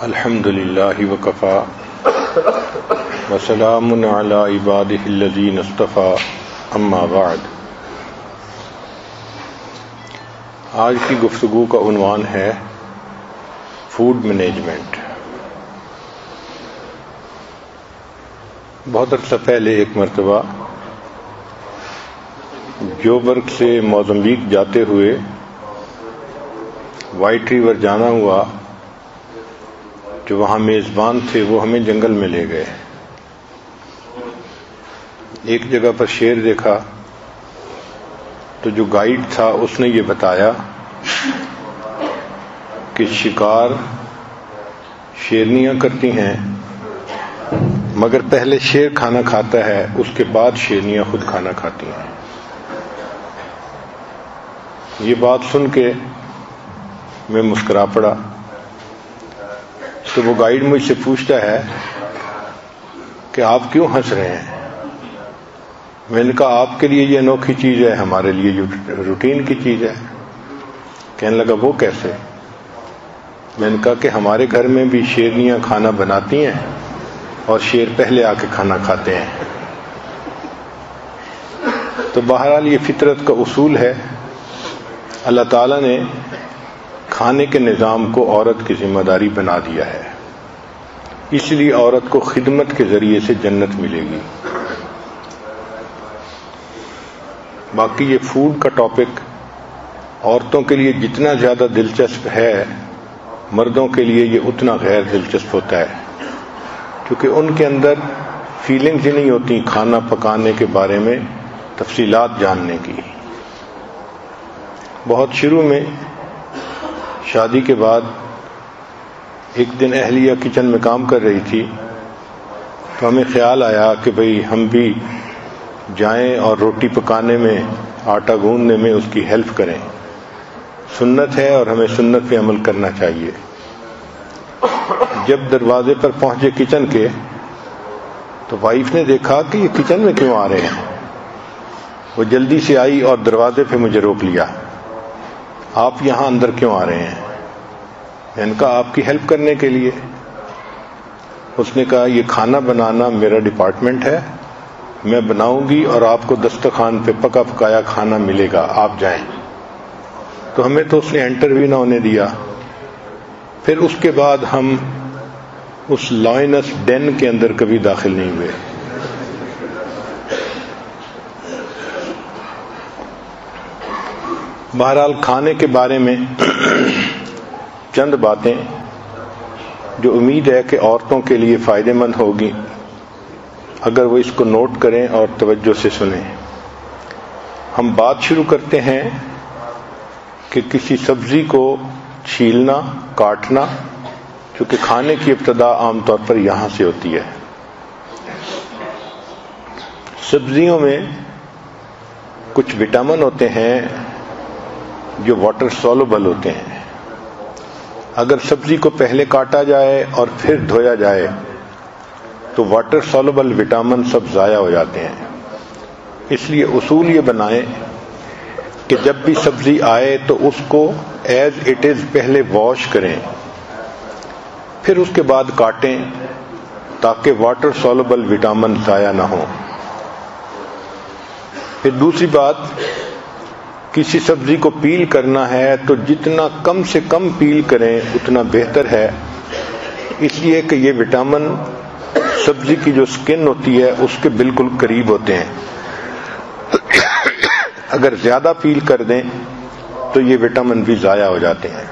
الحمد للہ وکفی وسلام علی عبادہ الذین اصطفی اما بعد۔ آج کی گفتگو کا عنوان ہے فوڈ مینجمنٹ۔ بہت عرصہ پہلے ایک مرتبہ جوبرگ سے موزمبیق جاتے ہوئے وائٹ ریور جانا ہوا، جو وہاں میزبان تھے وہ ہمیں جنگل میں لے گئے۔ ایک جگہ پر شیر دیکھا تو جو گائیڈ تھا اس نے یہ بتایا کہ شکار شیرنیاں کرتی ہیں، مگر پہلے شیر کھانا کھاتا ہے، اس کے بعد شیرنیاں خود کھانا کھاتی ہیں۔ یہ بات سن کے میں مسکرا پڑا۔ تو وہ گائیڈ مجھ سے پوچھتا ہے کہ آپ کیوں ہنس رہے ہیں؟ میں نے کہا آپ کے لیے یہ انوکھی چیز ہے، ہمارے لیے یہ روٹین کی چیز ہے۔ کہنے لگا وہ کیسے؟ میں نے کہا کہ ہمارے گھر میں بھی شیرنیاں کھانا بناتی ہیں اور شیر پہلے آ کے کھانا کھاتے ہیں۔ تو بہرحال یہ فطرت کا اصول ہے۔ اللہ تعالیٰ نے کھانے کے نظام کو عورت کی ذمہ داری بنا دیا ہے، اس لیے عورت کو خدمت کے ذریعے سے جنت ملے گی۔ باقی یہ فوڈ کا ٹاپک عورتوں کے لیے جتنا زیادہ دلچسپ ہے، مردوں کے لیے یہ اتنا غیر دلچسپ ہوتا ہے، کیونکہ ان کے اندر فیلنگز ہی نہیں ہوتی کھانا پکانے کے بارے میں تفصیلات جاننے کی۔ بہت شروع میں شادی کے بعد ایک دن اہلیہ کچن میں کام کر رہی تھی، تو ہمیں خیال آیا کہ بھئی ہم بھی جائیں اور روٹی پکانے میں، آٹا گوندنے میں اس کی ہیلپ کریں۔ سنت ہے اور ہمیں سنت پہ عمل کرنا چاہیے۔ جب دروازے پر پہنچے کچن کے، تو وائف نے دیکھا کہ یہ کچن میں کیوں آ رہے ہیں۔ وہ جلدی سے آئی اور دروازے پہ مجھے روک لیا۔ آپ یہاں اندر کیوں آ رہے ہیں؟ میں نے کہا آپ کی ہیلپ کرنے کے لیے۔ اس نے کہا یہ کھانا بنانا میرا ڈپارٹمنٹ ہے، میں بناؤں گی اور آپ کو دسترخوان پہ پکا پکایا کھانا ملے گا، آپ جائیں۔ تو ہمیں تو اس نے انٹر بھی نہ ہونے دیا۔ پھر اس کے بعد ہم اس لائنس ڈین کے اندر کبھی داخل نہیں ہوئے۔ بہرحال کھانے کے بارے میں چند باتیں جو امید ہے کہ عورتوں کے لیے فائدہ مند ہوگی اگر وہ اس کو نوٹ کریں اور توجہ سے سنیں۔ ہم بات شروع کرتے ہیں کہ کسی سبزی کو چھیلنا، کاٹنا، چونکہ کھانے کی ابتدا عام طور پر یہاں سے ہوتی ہے۔ سبزیوں میں کچھ وٹامن ہوتے ہیں جو واٹر سولوبل ہوتے ہیں۔ اگر سبزی کو پہلے کاٹا جائے اور پھر دھویا جائے تو واٹر سولوبل وٹامن سب ضائع ہو جاتے ہیں۔ اس لیے اصول یہ بنائیں کہ جب بھی سبزی آئے تو اس کو ایز اٹ از پہلے واش کریں، پھر اس کے بعد کاٹیں تاکہ واٹر سولوبل وٹامن ضائع نہ ہوں۔ پھر دوسری بات، کسی سبزی کو پیل کرنا ہے تو جتنا کم سے کم پیل کریں اتنا بہتر ہے، اس لیے کہ یہ وٹامن سبزی کی جو سکن ہوتی ہے اس کے بالکل قریب ہوتے ہیں۔ اگر زیادہ پیل کر دیں تو یہ وٹامن بھی ضائع ہو جاتے ہیں۔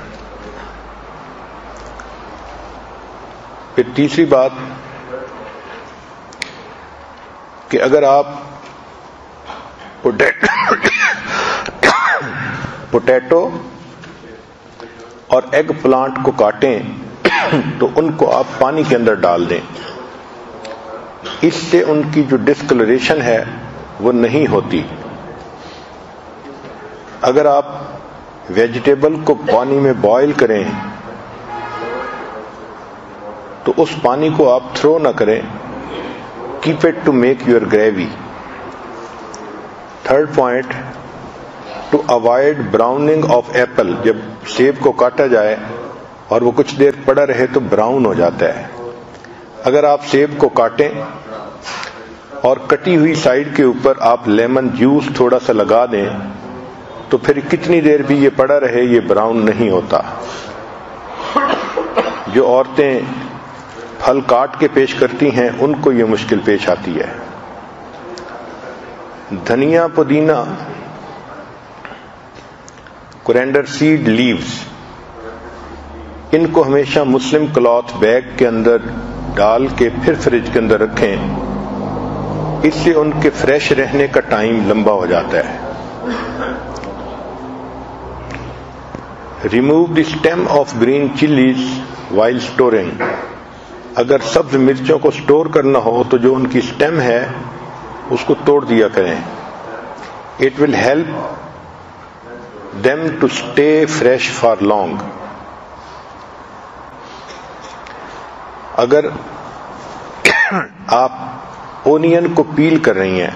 پھر تیسری بات کہ اگر آپ پوٹیٹو اور ایگ پلانٹ کو کاٹیں تو ان کو آپ پانی کے اندر ڈال دیں، اس سے ان کی جو ڈسکلریشن ہے وہ نہیں ہوتی۔ اگر آپ ویجیٹیبل کو پانی میں بوائل کریں تو اس پانی کو آپ تھرو نہ کریں، keep it to make your gravy. Third point, to avoid browning of apple, جب سیب کو کاٹا جائے اور وہ کچھ دیر پڑا رہے تو براؤن ہو جاتا ہے. اگر آپ سیب کو کاٹیں اور کٹی ہوئی سائڈ کے اوپر آپ لیمن جوس تھوڑا سا لگا دیں تو پھر کتنی دیر بھی یہ پڑا رہے یہ براؤن نہیں ہوتا. جو عورتیں پھل کاٹ کے پیش کرتی ہیں ان کو یہ مشکل پیش آتی ہے. دھنیا، پودینہ، کورینڈر سیڈ لیوز، ان کو ہمیشہ مسلم کلاتھ بیگ کے اندر ڈال کے پھر فریج کے اندر رکھیں. اس سے ان کے فریش رہنے کا ٹائم لمبا ہو جاتا ہے. Remove the stem of green chillies while storing. اگر سبز مرچوں کو سٹور کرنا ہو تو جو ان کی اسٹیم ہے اس کو توڑ دیا کریں. It will help them to stay fresh for long. اگر آپ اونین کو پیل کر رہی ہیں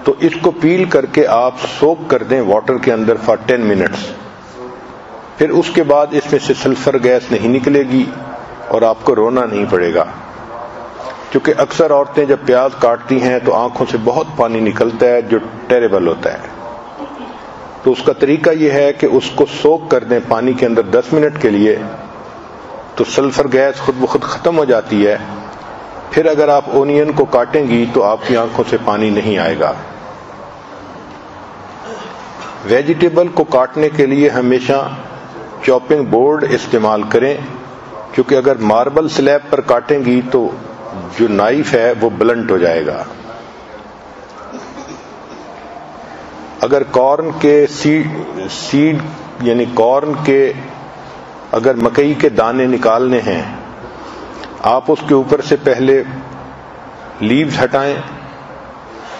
تو اس کو پیل کر کے آپ سوک کر دیں واٹر کے اندر فار 10 منٹس. پھر اس کے بعد اس میں سے سلفر گیس نہیں نکلے گی اور آپ کو رونا نہیں پڑے گا. کیونکہ اکثر عورتیں جب پیاز کاٹتی ہیں تو آنکھوں سے بہت پانی نکلتا ہے جو ٹیریبل ہوتا ہے. تو اس کا طریقہ یہ ہے کہ اس کو سوک کر دیں پانی کے اندر 10 منٹ کے لیے تو سلفر گیس خود بخود ختم ہو جاتی ہے. پھر اگر آپ اونین کو کاٹیں گی تو آپ کی آنکھوں سے پانی نہیں آئے گا. ویجیٹیبل کو کاٹنے کے لیے ہمیشہ چاپنگ بورڈ استعمال کریں کیونکہ اگر ماربل سلیب پر کاٹیں گی تو جو نائف ہے وہ بلنٹ ہو جائے گا. اگر کارن کے سیڈ یعنی کارن کے اگر مکئی کے دانے نکالنے ہیں آپ اس کے اوپر سے پہلے لیوز ہٹائیں،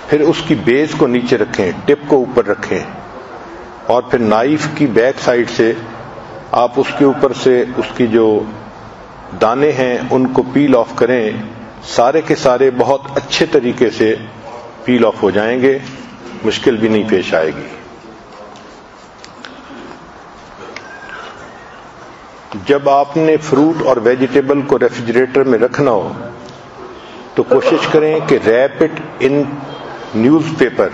پھر اس کی بیس کو نیچے رکھیں، ٹپ کو اوپر رکھیں اور پھر نائف کی بیک سائڈ سے آپ اس کے اوپر سے اس کی جو دانے ہیں ان کو پیل آف کریں. سارے کے سارے بہت اچھے طریقے سے پیل آف ہو جائیں گے، مشکل بھی نہیں پیش آئے گی. جب آپ نے فروٹ اور ویجیٹیبل کو ریفریجریٹر میں رکھنا ہو تو کوشش کریں کہ wrap it in newspaper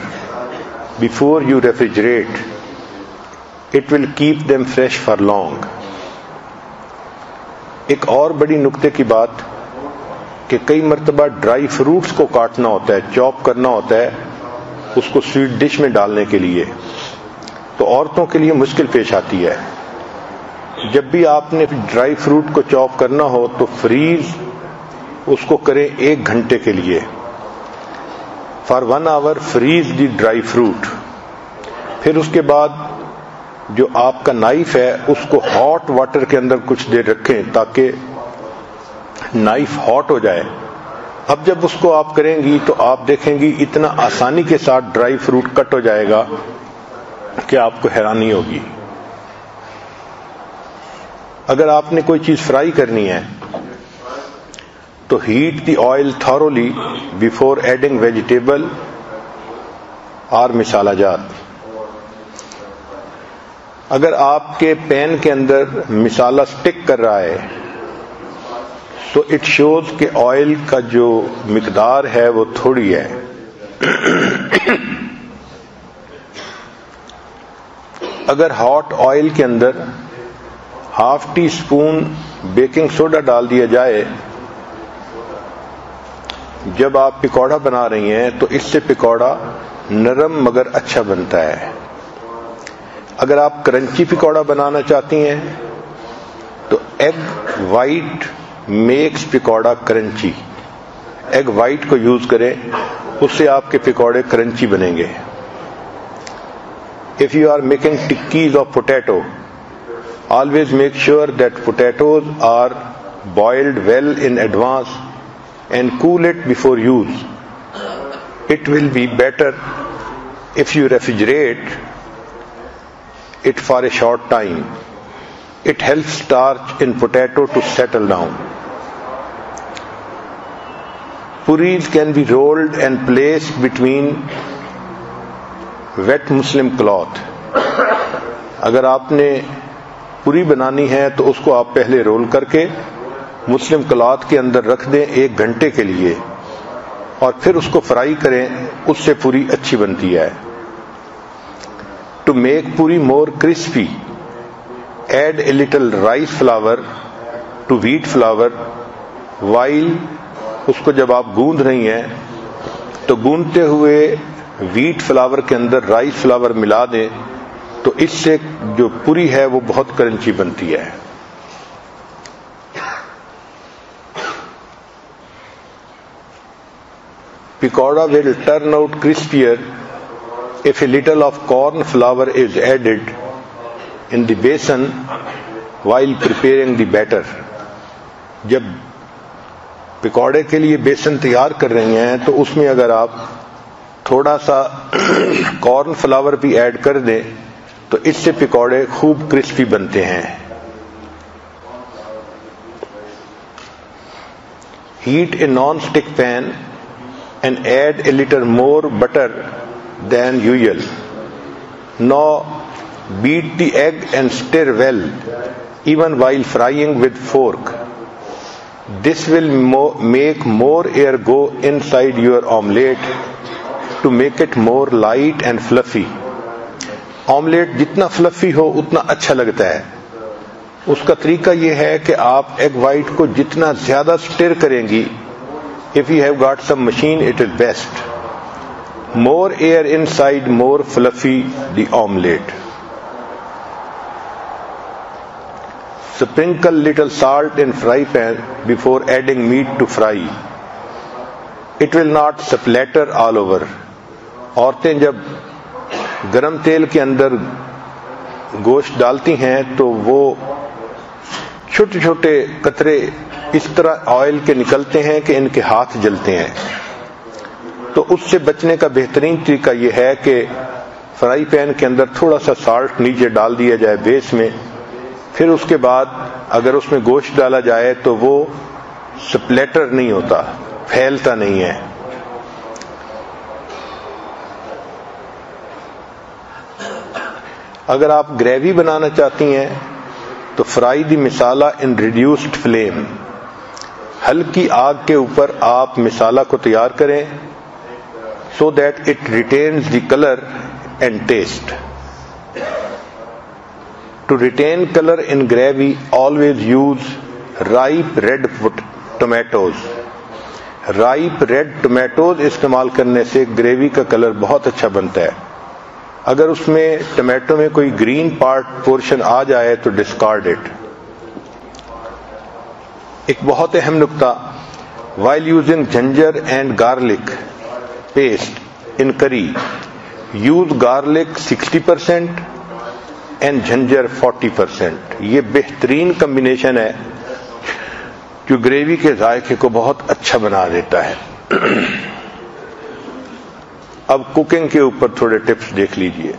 before you refrigerate. It will keep them fresh for long. ایک اور بڑی نکتے کی بات کہ کئی مرتبہ ڈرائی فروٹس کو کاٹنا ہوتا ہے، چاپ کرنا ہوتا ہے اس کو سویٹ ڈش میں ڈالنے کے لیے، تو عورتوں کے لیے مشکل پیش آتی ہے. جب بھی آپ نے ڈرائی فروٹ کو چاپ کرنا ہو تو فریز اس کو کریں 1 گھنٹے کے لیے. For 1 hour freeze the dry fruit. پھر اس کے بعد جو آپ کا نائف ہے اس کو ہاٹ واٹر کے اندر کچھ دیر رکھیں تاکہ نائف ہاٹ ہو جائے. اب جب اس کو آپ کریں گی تو آپ دیکھیں گی اتنا آسانی کے ساتھ ڈرائی فروٹ کٹ ہو جائے گا کہ آپ کو حیرانی ہوگی. اگر آپ نے کوئی چیز فرائی کرنی ہے تو ہیٹ دی آئل تھورولی بیفور ایڈنگ ویجیٹیبل اور مسالہ جات. اگر آپ کے پین کے اندر مسالہ سٹک کر رہا ہے تو اٹ شوز کہ آئل کا جو مقدار ہے وہ تھوڑی ہے. اگر ہاٹ آئل کے اندر ½ ٹی اسپون بیکنگ سوڈا ڈال دیا جائے جب آپ پکوڑا بنا رہی ہیں تو اس سے پکوڑا نرم مگر اچھا بنتا ہے. اگر آپ کرنچی پکوڑا بنانا چاہتی ہیں تو ایگ وائٹ میکس پکوڑا کرنچی. ایگ وائٹ کو یوز کریں، اس سے آپ کے پکوڑے کرنچی بنیں گے. If you are making tikkis of potato, always make sure that potatoes are boiled well in advance and cool it before use. It will be better if you refrigerate it for a short time. It helps starch in potato to settle down. Puris can be rolled and placed between wet Muslim cloth. اگر آپ نے پوری بنانی ہے تو اس کو آپ پہلے رول کر کے مسلم کلاتھ کے اندر رکھ دیں 1 گھنٹے کے لیے، اور پھر اس کو فرائی کریں، اس سے پوری اچھی بنتی ہے۔ To make puri more crispy add a little rice flour to wheat flour while, اس کو جب آپ گوندھ رہی ہیں تو گوندتے ہوئے ویٹ فلاور کے اندر رائس فلاور ملا دیں، تو اس سے جو پوری ہے وہ بہت کرنچی بنتی ہے۔ Pakora will turn out crispier if a little of corn flour is added in the basin while preparing the batter۔ جب پکوڑے کے لیے بیسن تیار کر رہی ہیں تو اس میں اگر آپ تھوڑا سا کارن فلاور بھی ایڈ کر دیں تو اس سے پکوڑے خوب کرسپی بنتے ہیں۔ Heat a non-stick pan and add a little more butter than usual. Now beat the egg and stir well, even while frying with fork. This will make more air go inside your omelette to make it more light and fluffy. Omelette جتنا fluffy ہو اتنا اچھا لگتا ہے۔ اس کا طریقہ یہ ہے کہ آپ ایگ وائٹ کو جتنا زیادہ سٹر کریں گی، if you have got some machine it is best. More air inside, more fluffy the omelette. Sprinkle little salt in fry pan before adding meat to fry. It will not splatter all over. عورتیں جب گرم تیل کے اندر گوشت ڈالتی ہیں تو وہ چھوٹے چھوٹے قطرے اس طرح آئل کے نکلتے ہیں کہ ان کے ہاتھ جلتے ہیں۔ تو اس سے بچنے کا بہترین طریقہ یہ ہے کہ فرائی پین کے اندر تھوڑا سا سالٹ نیچے ڈال دیا جائے بیس میں، پھر اس کے بعد اگر اس میں گوشت ڈالا جائے تو وہ سپلیٹر نہیں ہوتا، پھیلتا نہیں ہے۔ اگر آپ گریوی بنانا چاہتی ہیں تو فرائی دی مسالہ ان ریڈیوسڈ فلیم، ہلکی آگ کے اوپر آپ مسالہ کو تیار کریں so that it retains the color and taste. To retain color in gravy, always use ripe red tomatoes. Ripe red tomatoes استعمال کرنے سے گریوی کا کلر بہت اچھا بنتا ہے۔ اگر اس میں ٹمیٹو میں کوئی گرین پورشن آ جائے تو ڈسکارڈ اٹ۔ ایک بہت اہم نکتہ، while using ginger and garlic paste in curry, use garlic 60% and ginger 40%۔ یہ بہترین کمبینیشن ہے جو گریوی کے ذائقے کو بہت اچھا بنا دیتا ہے۔ اب کوکنگ کے اوپر تھوڑے ٹپس دیکھ لیجئے۔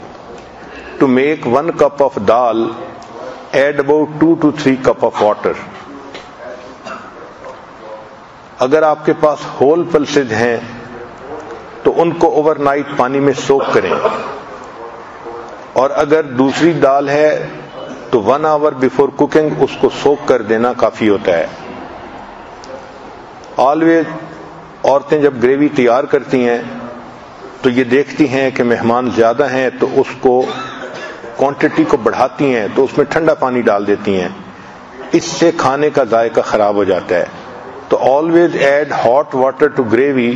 ٹو میک 1 cup of دال add about 2 to 3 cup of water۔ اگر آپ کے پاس ہول پلسز ہیں تو ان کو اوور نائٹ پانی میں سوک کریں، اور اگر دوسری دال ہے تو 1 hour before cooking اس کو سوک کر دینا کافی ہوتا ہے۔ آلویز عورتیں جب گریوی تیار کرتی ہیں تو یہ دیکھتی ہیں کہ مہمان زیادہ ہیں تو اس کو کوانٹٹی کو بڑھاتی ہیں تو اس میں ٹھنڈا پانی ڈال دیتی ہیں، اس سے کھانے کا ذائقہ خراب ہو جاتا ہے۔ تو always add hot water to gravy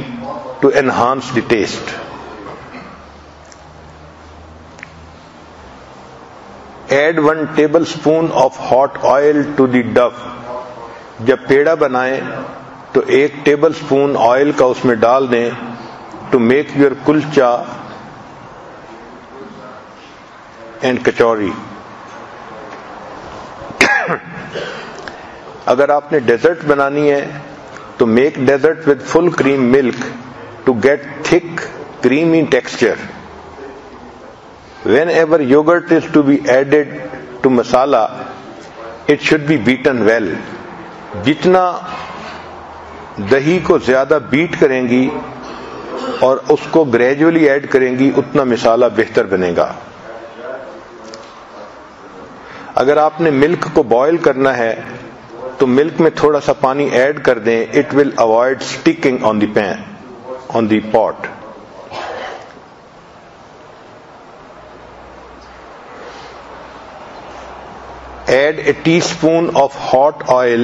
to enhance the taste. Add 1 tablespoon of hot oil to the dough۔ جب پیڑا بنائیں تو 1 tablespoon آئل کا اس میں ڈال دیں to make your kulcha and kachori. اگر آپ نے ڈیزرٹ بنانی ہے تو make dessert with full cream milk to get thick creamy texture. Whenever yogurt is to be added to masala it should be beaten well. جتنا دہی کو زیادہ بیٹ کریں گی اور اس کو گریجولی ایڈ کریں گی اتنا مسالہ بہتر بنے گا۔ اگر آپ نے ملک کو بوائل کرنا ہے تو ملک میں تھوڑا سا پانی ایڈ کر دیں. It will avoid sticking on the pan on the pot. Add a teaspoon of hot oil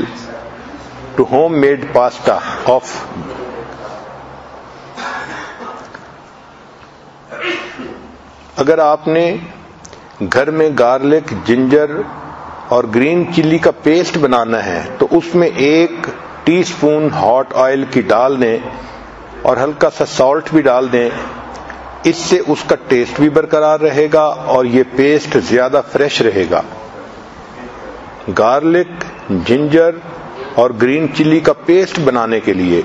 to homemade pasta of اگر آپ نے گھر میں گارلک، جنجر اور گرین چلی کا پیسٹ بنانا ہے تو اس میں 1 ٹی سپون ہاٹ آئل کی ڈال دیں اور ہلکا سا سالٹ بھی ڈال دیں. اس سے اس کا ٹیسٹ بھی برقرار رہے گا اور یہ پیسٹ زیادہ فریش رہے گا. گارلک، جنجر اور گرین چلی کا پیسٹ بنانے کے لیے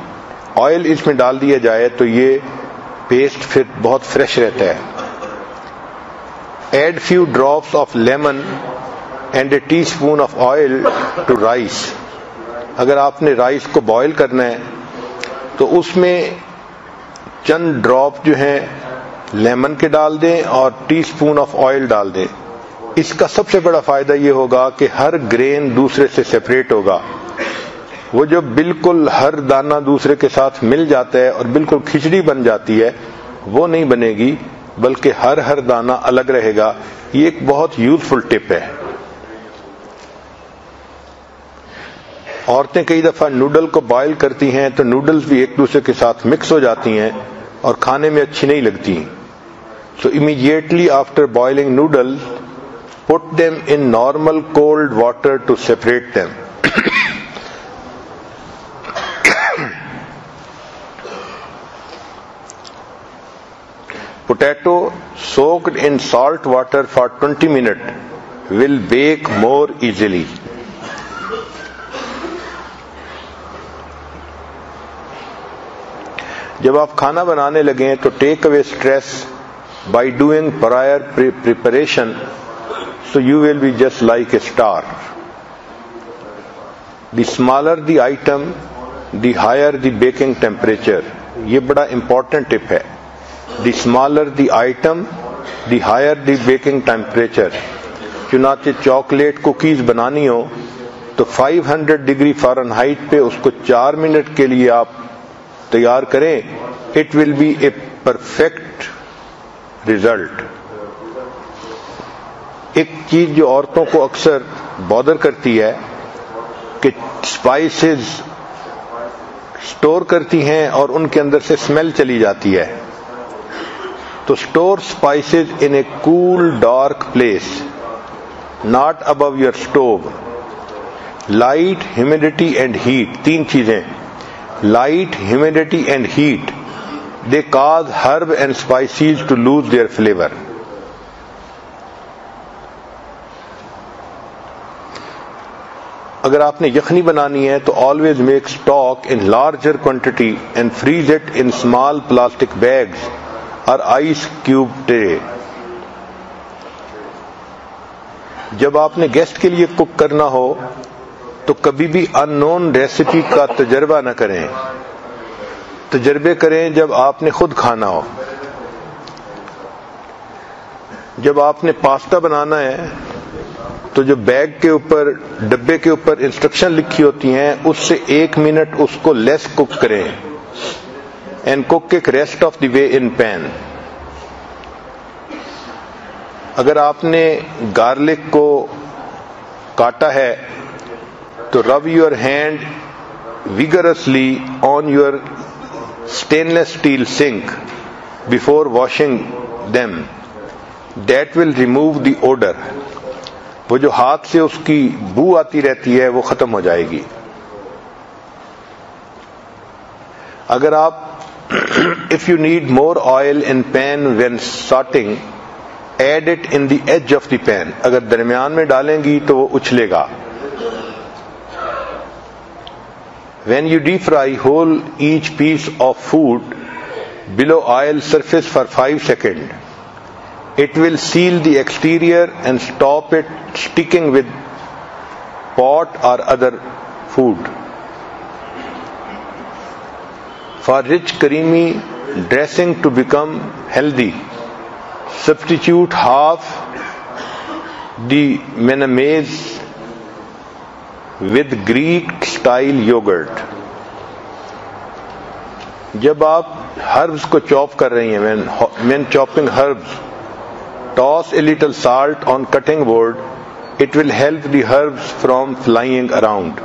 آئل اس میں ڈال دیا جائے تو یہ پیسٹ پھر بہت فریش رہتا ہے. Add few drops of lemon and a teaspoon of oil to rice. اگر آپ نے رائس کو بوائل کرنا ہے تو اس میں چند ڈراپ جو ہیں لیمن کے ڈال دیں اور ٹی اسپون آف آئل ڈال دیں. اس کا سب سے بڑا فائدہ یہ ہوگا کہ ہر گرین دوسرے سے سیپریٹ ہوگا. وہ جو بالکل ہر دانہ دوسرے کے ساتھ مل جاتا ہے اور بالکل کھچڑی بن جاتی ہے وہ نہیں بنے گی، بلکہ ہر دانہ الگ رہے گا. یہ ایک بہت یوزفل ٹپ ہے. عورتیں کئی دفعہ نوڈل کو بوائل کرتی ہیں تو نوڈلز بھی ایک دوسرے کے ساتھ مکس ہو جاتی ہیں اور کھانے میں اچھی نہیں لگتی. So immediately after boiling noodles put them in normal cold water to separate them. Potato soaked in salt water for 20 minutes will bake more easily. جب آپ کھانا بنانے لگیں تو take away stress by doing prior preparation. So you will be just like a star. The smaller the item, the higher the baking temperature. یہ بڑا important tip ہے. The smaller the item, the higher the baking temperature. چنانچہ chocolate cookies بنانی ہو تو 500 degree Fahrenheit پہ اس کو 4 minute کے لیے آپ تیار کریں. It will be a perfect result. ایک چیز جو عورتوں کو اکثر بادر کرتی ہے کہ اسپائسز اسٹور کرتی ہیں اور ان کے اندر سے اسمیل چلی جاتی ہے. تو store spices in a cool dark place not above your stove. Light, humidity and heat, 3 چیزیں. Light, humidity and heat they cause herb and spices to lose their flavour. اگر آپ نے یخنی بنانی ہے تو always make stock in larger quantity and freeze it in small plastic bags اور ice cube tray. جب آپ نے گیسٹ کے لیے کک کرنا ہو تو کبھی بھی ان نون ریسیپی کا تجربہ نہ کریں. تجربے کریں جب آپ نے خود کھانا ہو. جب آپ نے پاستا بنانا ہے تو جو بیگ کے اوپر، ڈبے کے اوپر انسٹرکشن لکھی ہوتی ہیں اس سے 1 منٹ اس کو لیس کک کریں. And cook it rest of the way in pan. اگر آپ نے گارلک کو کاٹا ہے تو rub your hand vigorously on your stainless steel sink before washing them. That will remove the odour. وہ جو ہاتھ سے اس کی بو آتی رہتی ہے وہ ختم ہو جائے گی. اگر آپ if you need more oil in pan when starting, add it in the edge of the pan. اگر درمیان میں ڈالیں گی تو وہ اچھلے گا. When you deep fry, hold each piece of food below oil surface for 5 seconds. It will seal the exterior and stop it sticking with pot or other food. For rich creamy dressing to become healthy, substitute half the mayonnaise with Greek style yogurt. جب آپ herbs کو چاپ کر رہی ہیں, when chopping herbs, toss a little salt on cutting board. It will help the herbs from flying around.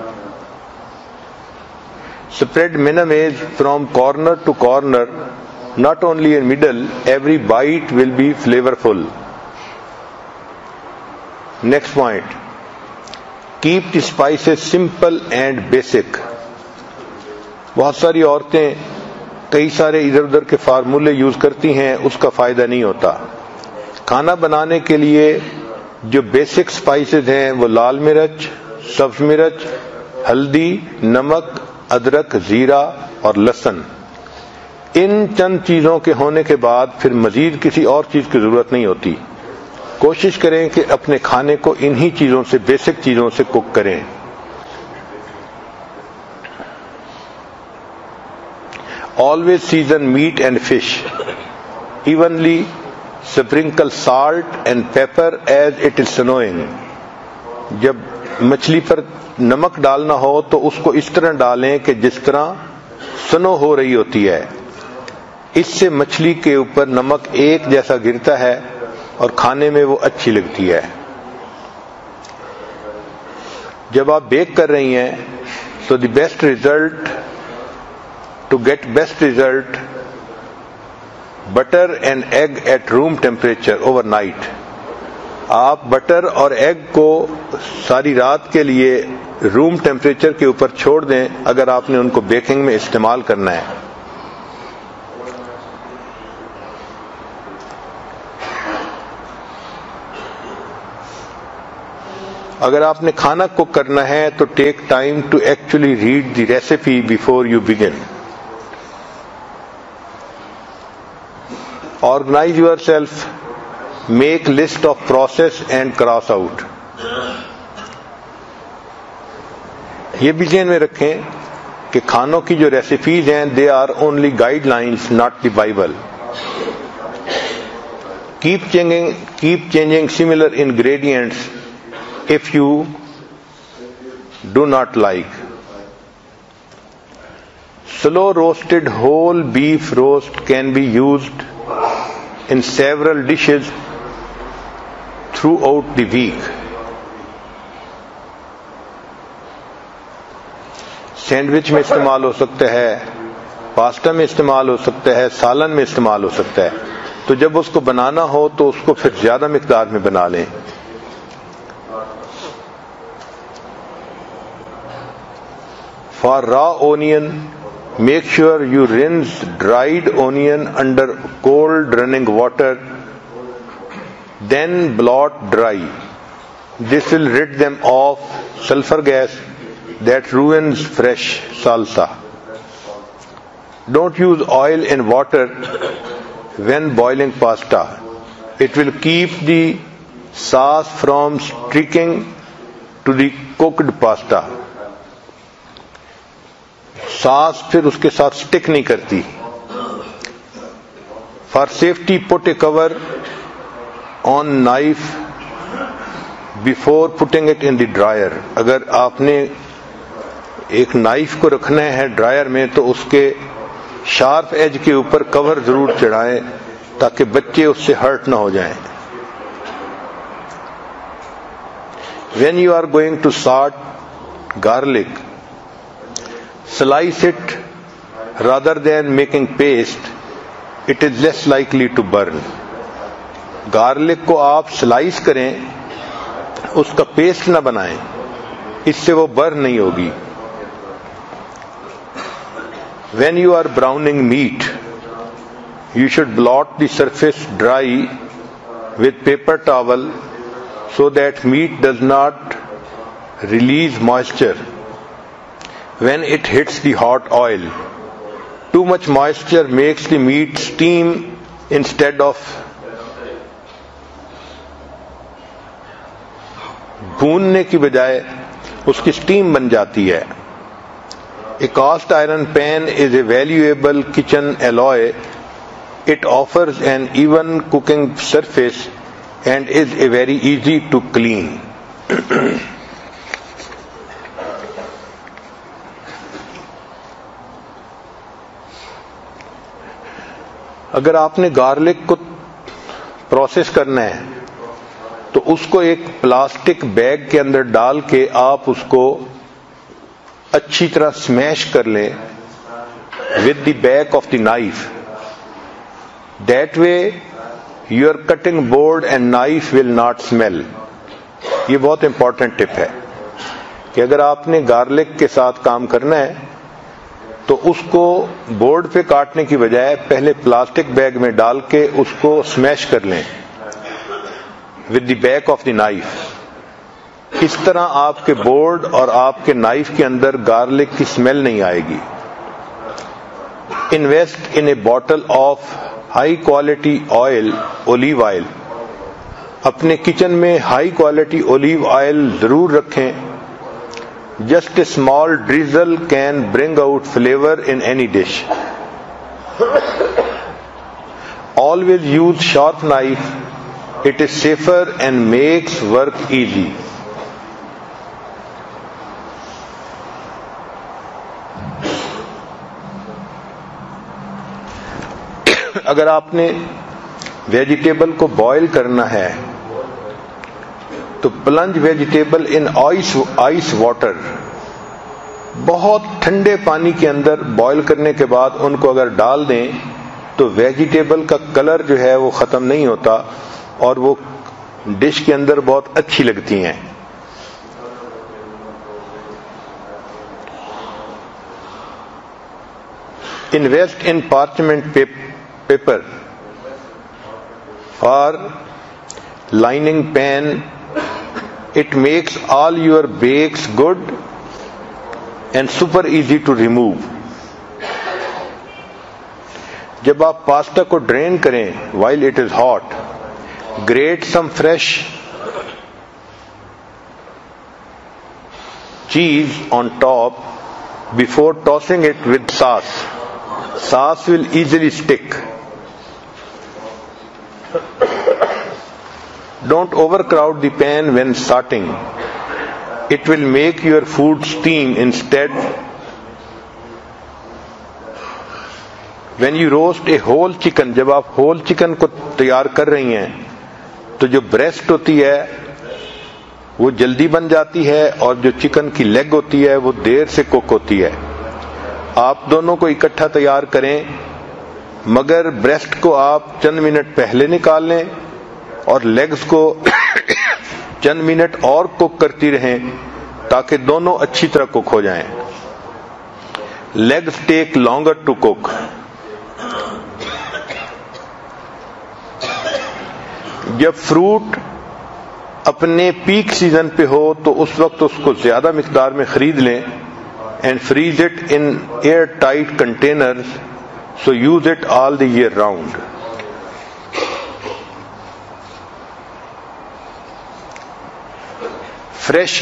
Spread mayonnaise from corner to corner, not only in middle. Every bite will be flavorful. Next point. Keep the spices simple and basic. بہت ساری عورتیں کئی سارے ادھر ادھر کے فارمولے use کرتی ہیں, اس کا فائدہ نہیں ہوتا. کھانا بنانے کے لیے جو بیسک سپائسز ہیں وہ لال مرچ, سبز مرچ, ہلدی, نمک, ادرک, زیرہ اور لہسن. ان چند چیزوں کے ہونے کے بعد پھر مزید کسی اور چیز کی ضرورت نہیں ہوتی. کوشش کریں کہ اپنے کھانے کو انہی چیزوں سے, بیسک چیزوں سے کوک کریں. Always season meat and fish evenly. Sprinkle salt and pepper as it is snowing. جب مچھلی پر نمک ڈالنا ہو تو اس کو اس طرح ڈالیں کہ جس طرح سنو ہو رہی ہوتی ہے. اس سے مچھلی کے اوپر نمک ایک جیسا گرتا ہے اور کھانے میں وہ اچھی لگتی ہے. جب آپ بیک کر رہی ہیں تو to get best result, butter and egg at room temperature overnight. آپ بٹر اور ایگ کو ساری رات کے لیے روم ٹیمپریچر کے اوپر چھوڑ دیں اگر آپ نے ان کو بیکنگ میں استعمال کرنا ہے. اگر آپ نے کھانا کوک کرنا ہے تو take time to actually read the recipe before you begin. Organize yourself. Make list of process and cross out. یہ بھی ذہن میں رکھیں کہ کھانوں کی جو ریسیپیز ہیں they are only guidelines, not the Bible. Keep changing similar ingredients if you do not like. Slow roasted whole beef roast can be used in several dishes throughout the week. Sandwich میں استعمال ہو سکتا ہے, pasta میں استعمال ہو سکتا ہے, سالن میں استعمال ہو سکتا ہے. تو جب اس کو بنانا ہو تو اس کو پھر زیادہ مقدار میں بنا لیں. For raw onion, make sure you rinse dried onion under cold running water, then blot dry. This will rid them of sulfur gas that ruins fresh salsa. Don't use oil in water when boiling pasta. It will keep the sauce from sticking to the cooked pasta. ساس پھر اس کے ساتھ stick نہیں کرتی. For safety put a cover on knife before putting it in the drawer. اگر آپ نے ایک نائف کو رکھنا ہے ڈرائر میں تو اس کے شارپ ایج کے اوپر کور ضرور چڑھائیں تاکہ بچے اس سے ہرٹ نہ ہو جائیں. When you are going to saute garlic, slice it rather than making paste. It is less likely to burn. Garlic کو آپ سلائس کریں, اس کا پیسٹ نہ بنائیں, اس سے وہ برن نہیں ہوگی. When you are browning meat, you should blot the surface dry with paper towel so that meat does not release moisture when it hits the hot oil. Too much moisture makes the meat steam instead of بھوننے کی بجائے اس کی steam بن جاتی ہے. A cast iron pan is a valuable kitchen alloy. It offers an even cooking surface and is a very easy to clean. اگر آپ نے garlic کو process کرنا ہے تو اس کو ایک پلاسٹک بیگ کے اندر ڈال کے آپ اس کو اچھی طرح سمیش کر لیں with the back of the knife. That way your cutting board and knife will not smell. یہ بہت امپورٹنٹ ٹپ ہے کہ اگر آپ نے گارلک کے ساتھ کام کرنا ہے تو اس کو بورڈ پہ کاٹنے کی بجائے پہلے پلاسٹک بیگ میں ڈال کے اس کو سمیش کر لیں with the back of the knife. اس طرح آپ کے بورڈ اور آپ کے نائف کے اندر گارلک کی اسمیل نہیں آئے گی. Invest in a bottle of high quality oil, olive oil. اپنے کچن میں ہائی کوالٹی اولیو آئل ضرور رکھیں. Just a small drizzle can bring out flavor in any dish. Always use sharp knife. It is safer and makes work easy. اگر آپ نے vegetable کو boil کرنا ہے تو پلنج ویجیٹیبل ان آئس واٹر. بہت ٹھنڈے پانی کے اندر بوائل کرنے کے بعد ان کو اگر ڈال دیں تو ویجیٹیبل کا کلر جو ہے وہ ختم نہیں ہوتا اور وہ ڈش کے اندر بہت اچھی لگتی ہیں. Invest in parchment paper for lining pan. It makes all your bakes good and super easy to remove. جب آپ پاستا کو ڈرین کریں while it is hot, grate some fresh cheese on top before tossing it with sauce. Sauce will easily stick. Don't overcrowd the pan when starting. It will make your food steam instead. When you roast a whole chicken, جب آپ whole chicken کو تیار کر رہی ہیں تو جو breast ہوتی ہے وہ جلدی بن جاتی ہے اور جو چکن کی لیگ ہوتی ہے وہ دیر سے کوک ہوتی ہے. آپ دونوں کو اکٹھا تیار کریں مگر بریسٹ کو آپ چند منٹ پہلے نکال لیں اور لیگز کو چند منٹ اور کوک کرتی رہیں تاکہ دونوں اچھی طرح کوک ہو جائیں. Legs take longer to cook. جب فروٹ اپنے پیک سیزن پہ ہو تو اس وقت اس کو زیادہ مقدار میں خرید لیں and freeze it in air-tight containers so use it all the year round. Fresh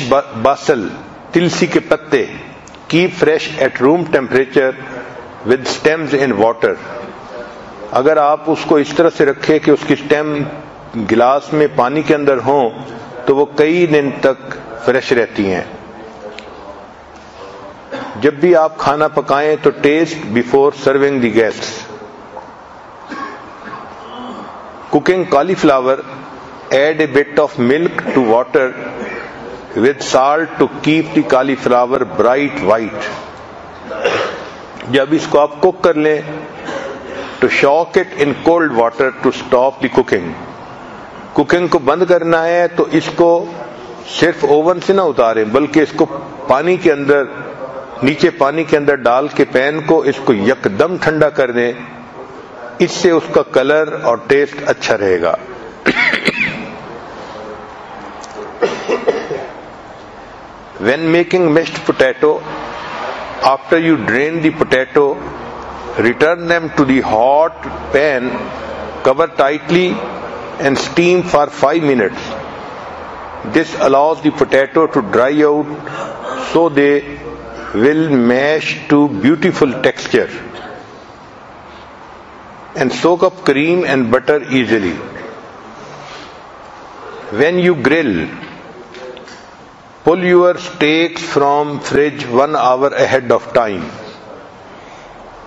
basil, تلسی کے پتے, keep fresh at room temperature with stems in water. اگر آپ اس کو اس طرح سے رکھیں کہ اس کی سٹیم گلاس میں پانی کے اندر ہوں تو وہ کئی دن تک فریش رہتی ہیں. جب بھی آپ کھانا پکائیں تو taste before serving the guests. Cooking cauliflower, add a bit of milk to water with salt to keep the cauliflower bright white. جب اس کو آپ کوک کر لیں تو shock it in cold water to stop the cooking. Cooking کو بند کرنا ہے تو اس کو صرف اوون سے نہ اتاریں بلکہ اس کو پانی کے اندر, نیچے پانی کے اندر ڈال کے پین کو اس کو یکدم ٹھنڈا کر دیں. اس سے اس کا کلر اور ٹیسٹ اچھا رہے گا. When making mashed potato, after you drain the potato, return them to the hot pan, cover tightly and steam for 5 minutes. This allows the potato to dry out so they will mash to beautiful texture and soak up cream and butter easily. When you grill, pull your steaks from fridge 1 hour ahead of time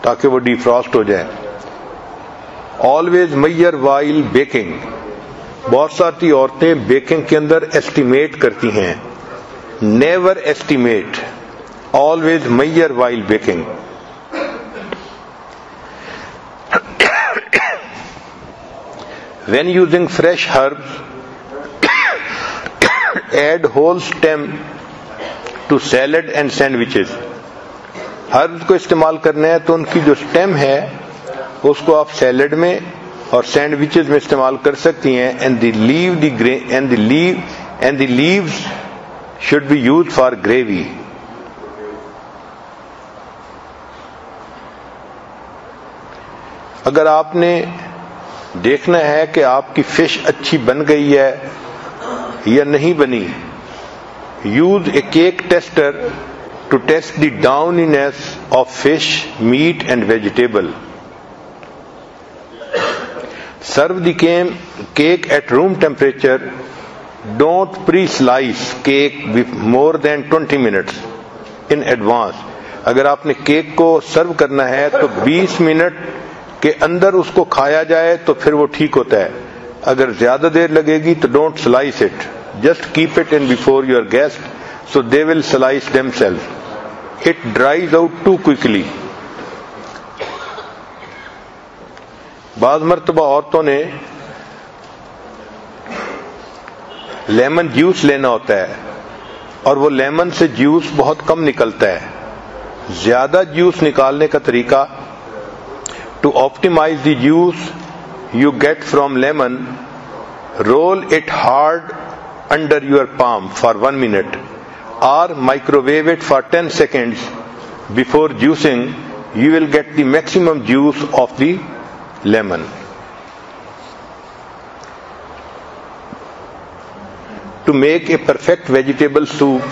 تاکہ وہ D frost ہو جائیں. Always measure while baking. بہت ساری عورتیں baking کے اندر estimate کرتی ہیں. Never estimate. Always measure while baking. When using fresh herbs, add whole stem to salad and sandwiches. Herbs کو استعمال کرنا ہے تو ان کی جو سٹیم ہے اس کو آپ سیلڈ میں اور سینڈوچز میں استعمال کر سکتی ہیں. and the leaves should be used for gravy. اگر آپ نے دیکھنا ہے کہ آپ کی فش اچھی بن گئی ہے یا نہیں بنی, use a cake tester to test the downiness of fish, meat and vegetable. Serve the cake at room temperature. Don't pre-slice cake with more than 20 minutes in advance. اگر آپ نے کیک کو سرو کرنا ہے تو 20 منٹ کے اندر اس کو کھایا جائے تو پھر وہ ٹھیک ہوتا ہے. اگر زیادہ دیر لگے گی تو don't slice it. Just keep it in before your guests so they will slice themselves. It dries out too quickly. بعض مرتبہ عورتوں نے لیمن جوس لینا ہوتا ہے اور وہ لیمن سے جوس بہت کم نکلتا ہے. زیادہ جوس نکالنے کا طریقہ, to optimize the juice you get from lemon, roll it hard under your palm for 1 minute. Or microwave it for 10 seconds before juicing. You will get the maximum juice of the lemon. To make a perfect vegetable soup,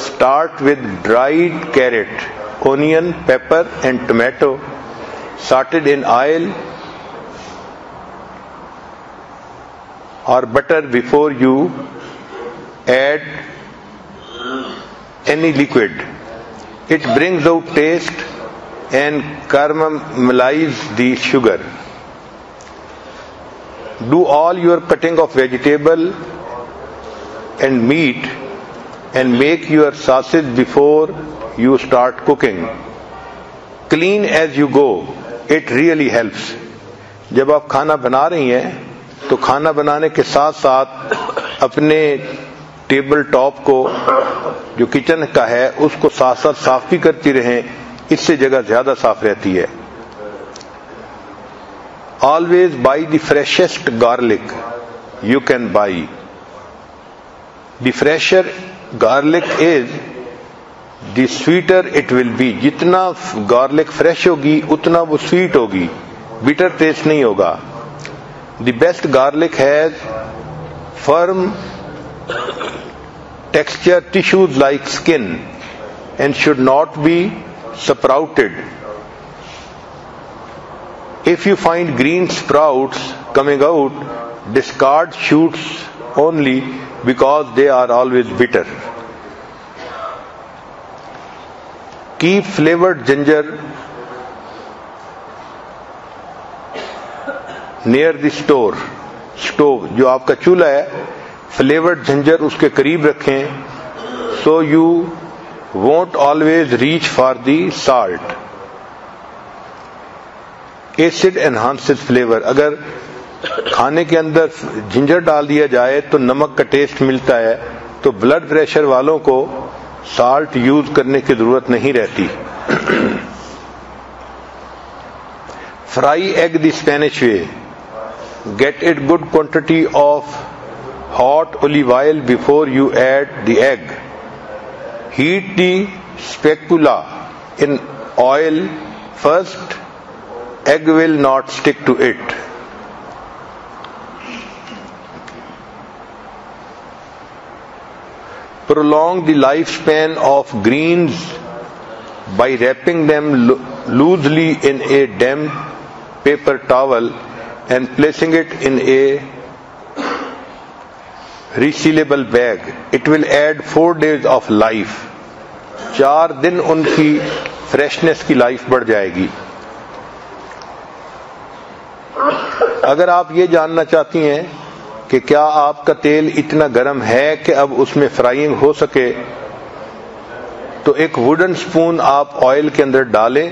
start with dried carrot, onion, pepper and tomato sauteed in oil or butter before you add any liquid. It brings out taste and caramelize the sugar. Do all your cutting of vegetable and meat and make your sausage before you start cooking. Clean as you go. It really helps. جب آپ کھانا بنا رہی ہیں تو کھانا بنانے کے ساتھ ساتھ اپنے ٹیبل ٹاپ کو جو کچن کا ہے اس کو ساتھ ساتھ صاف بھی کرتی رہیں, اس سے جگہ زیادہ صاف رہتی ہے. Always buy the freshest garlic you can buy. The fresher garlic is, the sweeter it will be. جتنا گارلک فریش ہوگی اتنا وہ سویٹ ہوگی, bitter ٹیسٹ نہیں ہوگا. The best garlic has firm texture tissues like skin and should not be sprouted. If you find green sprouts coming out, discard shoots only because they are always bitter. Keep flavored ginger near the stove. جو آپ کا چولہا ہے, flavoured ginger اس کے قریب رکھیں, so you won't always reach for the salt. Acid enhances flavor. اگر کھانے کے اندر جنجر ڈال دیا جائے تو نمک کا ٹیسٹ ملتا ہے, تو بلڈ پریشر والوں کو سالٹ یوز کرنے کی ضرورت نہیں رہتی. Fry egg the Spanish way. Get a good quantity of hot olive oil before you add the egg. Heat the spatula in oil first. Egg will not stick to it. Prolong the lifespan of greens by wrapping them loosely in a damp paper towel and placing it in a resealable bag. It will add 4 days of life. 4 دن ان کی freshness کی life بڑھ جائے گی. اگر آپ یہ جاننا چاہتی ہیں کہ کیا آپ کا تیل اتنا گرم ہے کہ اب اس میں فرائنگ ہو سکے، تو ایک ووڈن سپون آپ آئل کے اندر ڈالیں.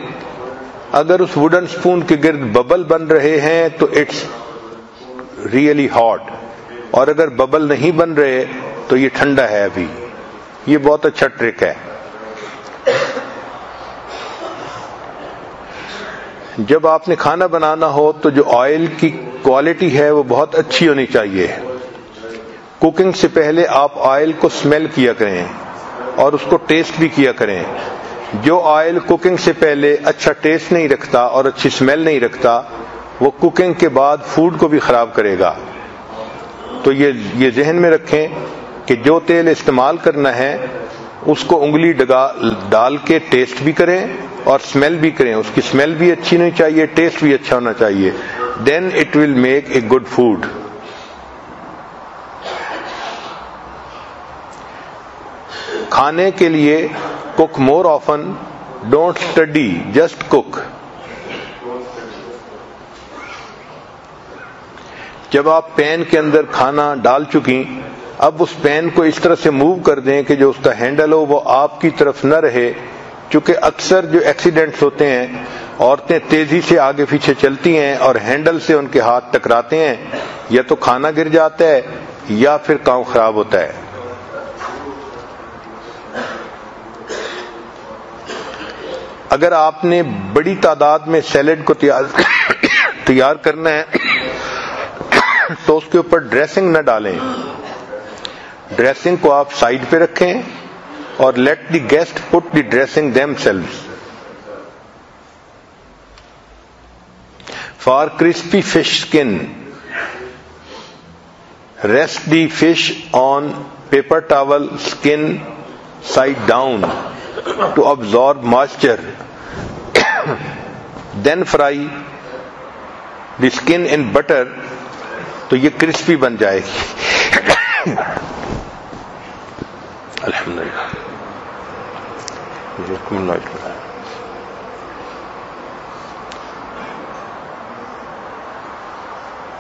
اگر اس ووڈن سپون کے گرد ببل بن رہے ہیں تو اٹس ریئلی ہاٹ، اور اگر ببل نہیں بن رہے تو یہ ٹھنڈا ہے ابھی. یہ بہت اچھا ٹرک ہے. جب آپ نے کھانا بنانا ہو تو جو آئل کی کوالٹی ہے وہ بہت اچھی ہونی چاہیے. کوکنگ سے پہلے آپ آئل کو اسمیل کیا کریں اور اس کو ٹیسٹ بھی کیا کریں. جو آئل کوکنگ سے پہلے اچھا ٹیسٹ نہیں رکھتا اور اچھی اسمیل نہیں رکھتا، وہ کوکنگ کے بعد فوڈ کو بھی خراب کرے گا. تو یہ ذہن میں رکھیں کہ جو تیل استعمال کرنا ہے اس کو انگلی ڈال کے ٹیسٹ بھی کریں اور اسمیل بھی کریں. اس کی اسمیل بھی اچھی ہونی چاہیے، ٹیسٹ بھی اچھا ہونا چاہیے. Then it will make a good food. کھانے کے لیے cook more often, don't study, just cook. جب آپ پین کے اندر کھانا ڈال چکی، اب اس پین کو اس طرح سے موو کر دیں کہ جو اس کا ہینڈل ہو وہ آپ کی طرف نہ رہے. چونکہ اکثر جو ایکسیڈنٹس ہوتے ہیں، عورتیں تیزی سے آگے پیچھے چلتی ہیں اور ہینڈل سے ان کے ہاتھ ٹکراتے ہیں، یا تو کھانا گر جاتا ہے یا پھر کام خراب ہوتا ہے. اگر آپ نے بڑی تعداد میں سیلڈ کو تیار کرنا ہے تو اس کے اوپر ڈریسنگ نہ ڈالیں. ڈریسنگ کو آپ سائڈ پہ رکھیں اور let the guest put the dressing them selves. For crispy fish skin, rest the fish on paper towel skin side down to absorb moisture. Then fry the skin in butter. تو یہ crispy بن جائے گی. الحمدللہ.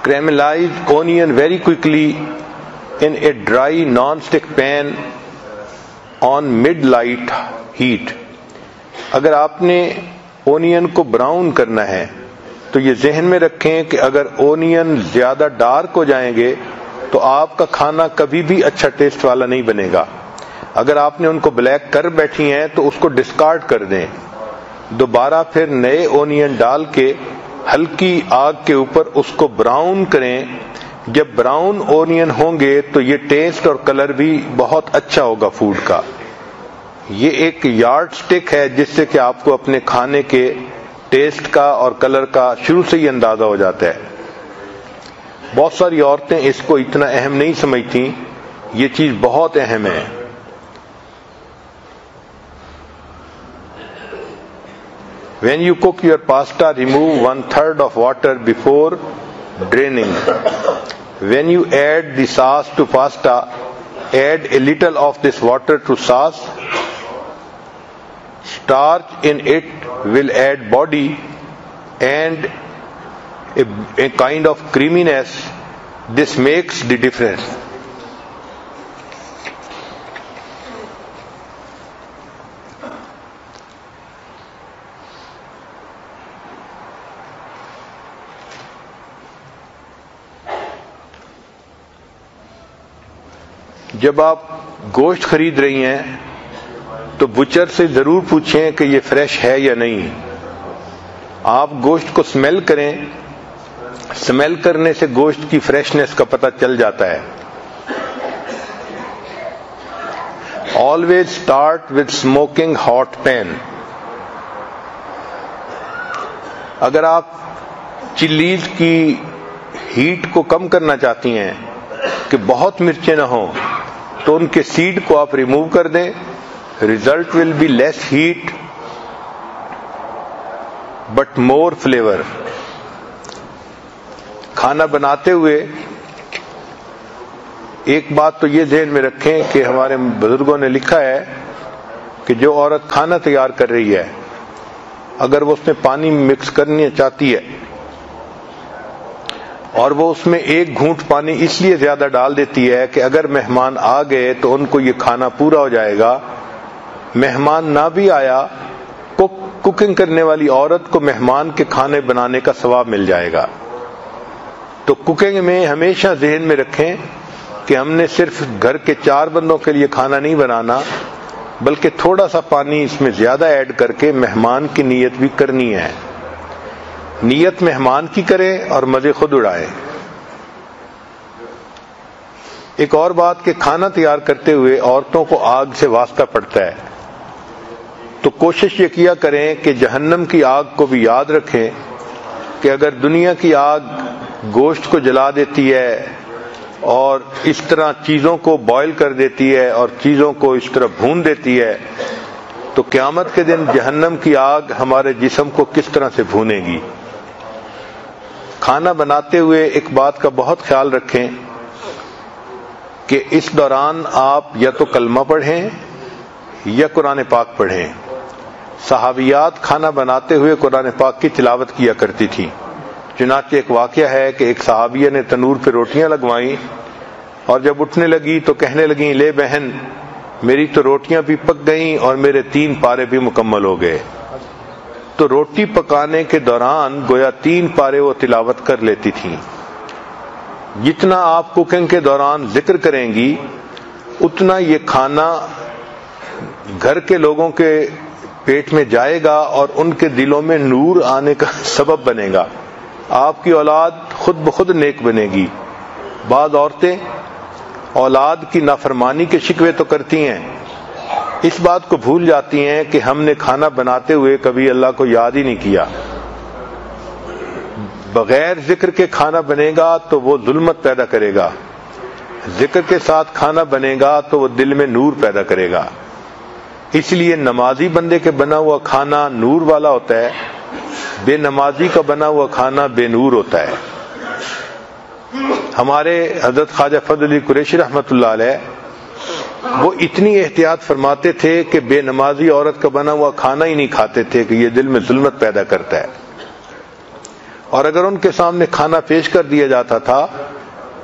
Caramelize onion very quickly in a dry non-stick pan on mid-light heat. اگر آپ نے onion کو brown کرنا ہے تو یہ ذہن میں رکھیں کہ اگر اونین زیادہ ڈارک ہو جائیں گے تو آپ کا کھانا کبھی بھی اچھا ٹیسٹ والا نہیں بنے گا. اگر آپ نے ان کو بلیک کر بیٹھی ہیں تو اس کو ڈسکارڈ کر دیں. دوبارہ پھر نئے اونین ڈال کے ہلکی آگ کے اوپر اس کو براؤن کریں. جب براؤن اونین ہوں گے تو یہ ٹیسٹ اور کلر بھی بہت اچھا ہوگا فوڈ کا. یہ ایک یارڈ سٹک ہے جس سے کہ آپ کو اپنے کھانے کے ٹیسٹ کا اور کلر کا شروع سے ہی اندازہ ہو جاتا ہے. بہت ساری عورتیں اس کو اتنا اہم نہیں سمجھتی، یہ چیز بہت اہم ہے. When you cook your pasta, remove 1/3 of water before draining. When you add the sauce to pasta, add a little of this water to sauce. Starch in it will add body and a kind of creaminess. This makes the difference. جب آپ گوشت خرید رہی ہیں تو Butcher سے ضرور پوچھیں کہ یہ فریش ہے یا نہیں. آپ گوشت کو سمیل کریں، سمیل کرنے سے گوشت کی فریشنس کا پتہ چل جاتا ہے. Always start with smoking hot pan. اگر آپ چلیز کی ہیٹ کو کم کرنا چاہتی ہیں کہ بہت مرچیں نہ ہوں تو ان کے سیڈ کو آپ ریموو کر دیں. Result will be less heat but more flavour. کھانا بناتے ہوئے ایک بات تو یہ ذہن میں رکھیں کہ ہمارے بزرگوں نے لکھا ہے کہ جو عورت کھانا تیار کر رہی ہے اگر وہ اس میں پانی مکس کرنا چاہتی ہے اور وہ اس میں ایک گھونٹ پانی اس لیے زیادہ ڈال دیتی ہے کہ اگر مہمان آ گئے تو ان کو یہ کھانا پورا ہو جائے گا، مہمان نہ بھی آیا کوکنگ کرنے والی عورت کو مہمان کے کھانے بنانے کا ثواب مل جائے گا۔ تو کوکنگ میں ہمیشہ ذہن میں رکھیں کہ ہم نے صرف گھر کے 4 بندوں کے لیے کھانا نہیں بنانا، بلکہ تھوڑا سا پانی اس میں زیادہ ایڈ کر کے مہمان کی نیت بھی کرنی ہے۔ نیت مہمان کی کریں اور مزے خود اڑائیں۔ ایک اور بات کہ کھانا تیار کرتے ہوئے عورتوں کو آگ سے واسطہ پڑتا ہے، تو کوشش یہ کیا کریں کہ جہنم کی آگ کو بھی یاد رکھیں کہ اگر دنیا کی آگ گوشت کو جلا دیتی ہے اور اس طرح چیزوں کو بوائل کر دیتی ہے اور چیزوں کو اس طرح بھون دیتی ہے، تو قیامت کے دن جہنم کی آگ ہمارے جسم کو کس طرح سے بھونے گی۔ کھانا بناتے ہوئے ایک بات کا بہت خیال رکھیں کہ اس دوران آپ یا تو کلمہ پڑھیں یا قرآن پاک پڑھیں۔ صحابیات کھانا بناتے ہوئے قرآن پاک کی تلاوت کیا کرتی تھی۔ چنانچہ ایک واقعہ ہے کہ ایک صحابیہ نے تنور پہ روٹیاں لگوائیں اور جب اٹھنے لگی تو کہنے لگیں، لے بہن میری تو روٹیاں بھی پک گئیں اور میرے 3 پارے بھی مکمل ہو گئے۔ تو روٹی پکانے کے دوران گویا 3 پارے وہ تلاوت کر لیتی تھیں۔ جتنا آپ کوکنگ کے دوران ذکر کریں گی اتنا یہ کھانا گھر کے لوگوں کے پیٹ میں جائے گا اور ان کے دلوں میں نور آنے کا سبب بنے گا، آپ کی اولاد خود بخود نیک بنے گی۔ بعض عورتیں اولاد کی نافرمانی کے شکوے تو کرتی ہیں، اس بات کو بھول جاتی ہیں کہ ہم نے کھانا بناتے ہوئے کبھی اللہ کو یاد ہی نہیں کیا۔ بغیر ذکر کے کھانا بنے گا تو وہ ظلمت پیدا کرے گا، ذکر کے ساتھ کھانا بنے گا تو وہ دل میں نور پیدا کرے گا۔ اس لیے نمازی بندے کے بنا ہوا کھانا نور والا ہوتا ہے، بے نمازی کا بنا ہوا کھانا بے نور ہوتا ہے۔ ہمارے حضرت خواجہ فضل علی قریشی رحمۃ اللہ علیہ وہ اتنی احتیاط فرماتے تھے کہ بے نمازی عورت کا بنا ہوا کھانا ہی نہیں کھاتے تھے کہ یہ دل میں ظلمت پیدا کرتا ہے، اور اگر ان کے سامنے کھانا پیش کر دیا جاتا تھا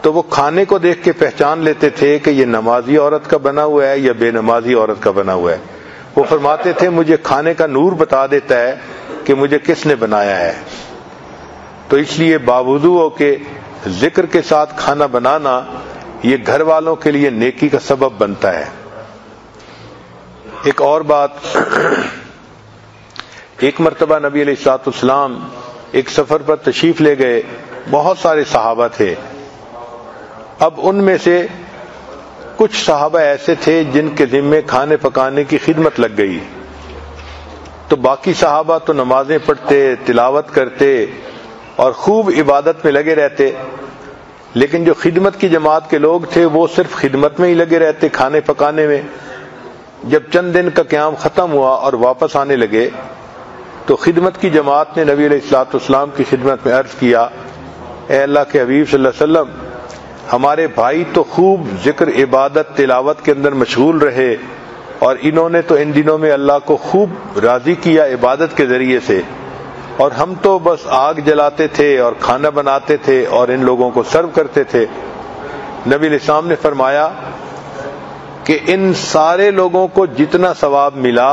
تو وہ کھانے کو دیکھ کے پہچان لیتے تھے کہ یہ نمازی عورت کا بنا ہوا ہے یا بے نمازی عورت کا بنا ہوا ہے۔ وہ فرماتے تھے مجھے کھانے کا نور بتا دیتا ہے کہ مجھے کس نے بنایا ہے۔ تو اس لیے باوضو ہو کے ذکر کے ساتھ کھانا بنانا یہ گھر والوں کے لیے نیکی کا سبب بنتا ہے۔ ایک اور بات، ایک مرتبہ نبی علیہ الصلوۃ والسلام ایک سفر پر تشریف لے گئے، بہت سارے صحابہ تھے۔ اب ان میں سے کچھ صحابہ ایسے تھے جن کے ذمے کھانے پکانے کی خدمت لگ گئی، تو باقی صحابہ تو نمازیں پڑھتے، تلاوت کرتے اور خوب عبادت میں لگے رہتے، لیکن جو خدمت کی جماعت کے لوگ تھے وہ صرف خدمت میں ہی لگے رہتے، کھانے پکانے میں۔ جب چند دن کا قیام ختم ہوا اور واپس آنے لگے تو خدمت کی جماعت نے نبی علیہ الصلوۃ والسلام کی خدمت میں عرض کیا، اے اللہ کے حبیب صلی اللہ علیہ وسلم، ہمارے بھائی تو خوب ذکر، عبادت، تلاوت کے اندر مشغول رہے اور انہوں نے تو ان دنوں میں اللہ کو خوب راضی کیا عبادت کے ذریعے سے، اور ہم تو بس آگ جلاتے تھے اور کھانا بناتے تھے اور ان لوگوں کو سرو کرتے تھے۔ نبی علیہ السلام نے فرمایا کہ ان سارے لوگوں کو جتنا ثواب ملا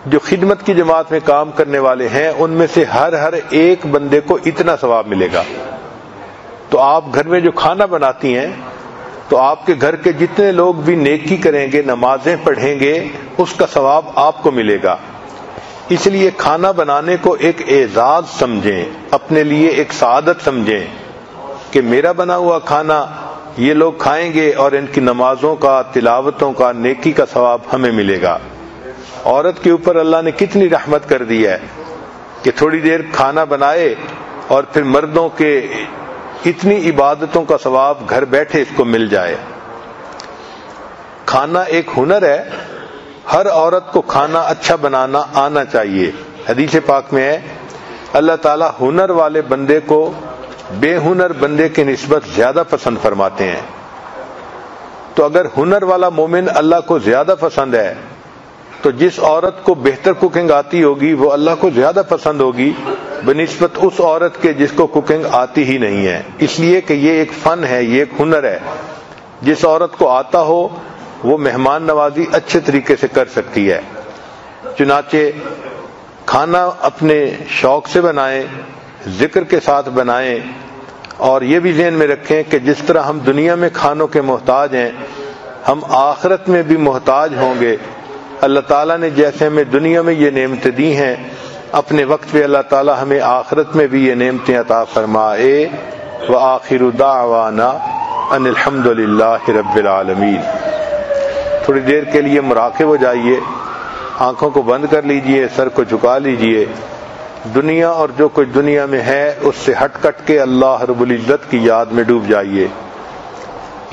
جو خدمت کی جماعت میں کام کرنے والے ہیں، ان میں سے ہر ایک بندے کو اتنا ثواب ملے گا۔ تو آپ گھر میں جو کھانا بناتی ہیں تو آپ کے گھر کے جتنے لوگ بھی نیکی کریں گے، نمازیں پڑھیں گے، اس کا ثواب آپ کو ملے گا۔ اس لیے کھانا بنانے کو ایک اعزاز سمجھیں، اپنے لیے ایک سعادت سمجھیں کہ میرا بنا ہوا کھانا یہ لوگ کھائیں گے اور ان کی نمازوں کا، تلاوتوں کا، نیکی کا ثواب ہمیں ملے گا۔ عورت کے اوپر اللہ نے کتنی رحمت کر دی ہے کہ تھوڑی دیر کھانا بنائے اور پھر مردوں کے اتنی عبادتوں کا ثواب گھر بیٹھے اس کو مل جائے۔ کھانا ایک ہنر ہے، ہر عورت کو کھانا اچھا بنانا آنا چاہیے۔ حدیث پاک میں ہے اللہ تعالیٰ ہنر والے بندے کو بے ہنر بندے کے نسبت زیادہ پسند فرماتے ہیں۔ تو اگر ہنر والا مومن اللہ کو زیادہ پسند ہے تو جس عورت کو بہتر کوکنگ آتی ہوگی وہ اللہ کو زیادہ پسند ہوگی بنسبت اس عورت کے جس کو کوکنگ آتی ہی نہیں ہے، اس لیے کہ یہ ایک فن ہے، یہ ایک ہنر ہے۔ جس عورت کو آتا ہو وہ مہمان نوازی اچھے طریقے سے کر سکتی ہے۔ چنانچہ کھانا اپنے شوق سے بنائیں، ذکر کے ساتھ بنائیں، اور یہ بھی ذہن میں رکھیں کہ جس طرح ہم دنیا میں کھانوں کے محتاج ہیں ہم آخرت میں بھی محتاج ہوں گے۔ اللہ تعالیٰ نے جیسے ہمیں دنیا میں یہ نعمتیں دی ہیں، اپنے وقت پہ اللہ تعالیٰ ہمیں آخرت میں بھی یہ نعمتیں عطا فرمائے۔ وآخر دعوانا ان الحمد للہ رب العالمین۔ تھوڑی دیر کے لیے مراقب ہو جائیے، آنکھوں کو بند کر لیجئے، سر کو جھکا لیجئے، دنیا اور جو کچھ دنیا میں ہے اس سے ہٹ کٹ کے اللہ رب العزت کی یاد میں ڈوب جائیے۔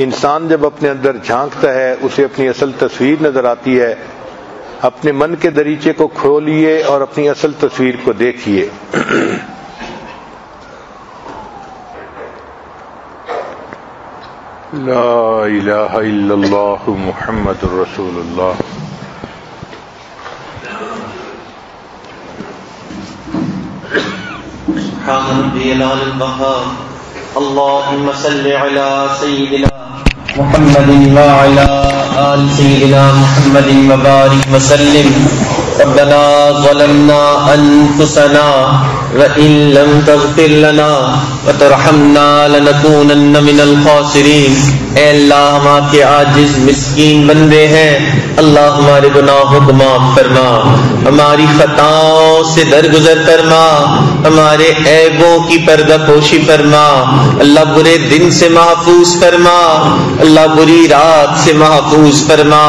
انسان جب اپنے اندر جھانکتا ہے اسے اپنی اصل تصویر نظر آتی ہے۔ اپنے من کے دریچے کو کھولیے اور اپنی اصل تصویر کو دیکھیے۔ لا الہ الا اللہ محمد رسول اللہ۔ سبحان ربي العلى الوهاب اللهم صل على سيدنا محمد وعلى آل سيدنا محمد وبارك وسلم ربنا ظلمنا أنفسنا وإن لم تغفر لنا وترحمنا لنكونن من الخاسرين۔ اے اللہ ہم آپ کے عاجز مسکین بندے ہیں، اللہ ہمارے گناہوں کو معاف فرما، ہماری خطاؤں سے درگزر فرما، ہمارے عیبوں کی پردہ پوشی فرما، اللہ برے دن سے محفوظ فرما، اللہ بری رات سے محفوظ فرما،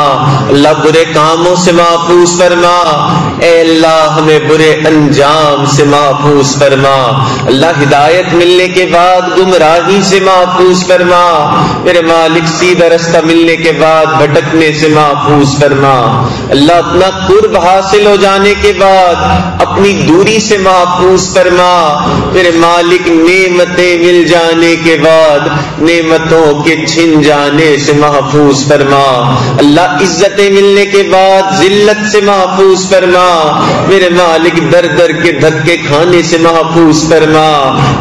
اللہ برے کاموں سے محفوظ فرما، اے اللہ ہمیں برے انجام سے محفوظ فرما، اللہ ہدایت ملنے کے بعد گمراہی سے محفوظ فرما، میرے مالک سیدھا رستہ ملنے کے بعد بھٹکنے سے محفوظ فرما، اللہ اپنا قرب حاصل ہو جانے کے بعد اپنی دوری سے محفوظ فرما، میرے مالک نعمتیں مل جانے کے بعد نعمتوں کے چھن جانے سے محفوظ فرما، اللہ عزتیں ملنے کے بعد ذلت سے محفوظ فرما، میرے مالک در در کے دھکے کھانے سے محفوظ فرما،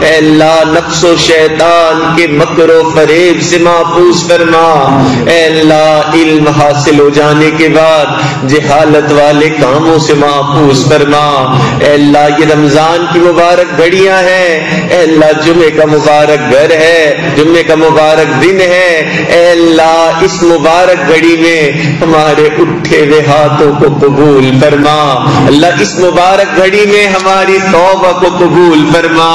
اے اللہ نفس و شیطان کے مکر و فریب سے محفوظ فرما، اے اللہ علم حاصل ہو جانے کے بعد جہالت والے کاموں سے محفوظ فرما، اے اللہ یہ رمضان کی مبارک گھڑیاں ہیں، اے اللہ جمعے کا مبارک گھر ہے، جمعے کا مبارک دن ہے، اے اللہ اس مبارک گھڑی میں ہمارے اٹھے ہوئے ہاتھوں کو قبول فرما، اللہ اس مبارک گھڑی میں ہماری توبہ کو قبول فرما،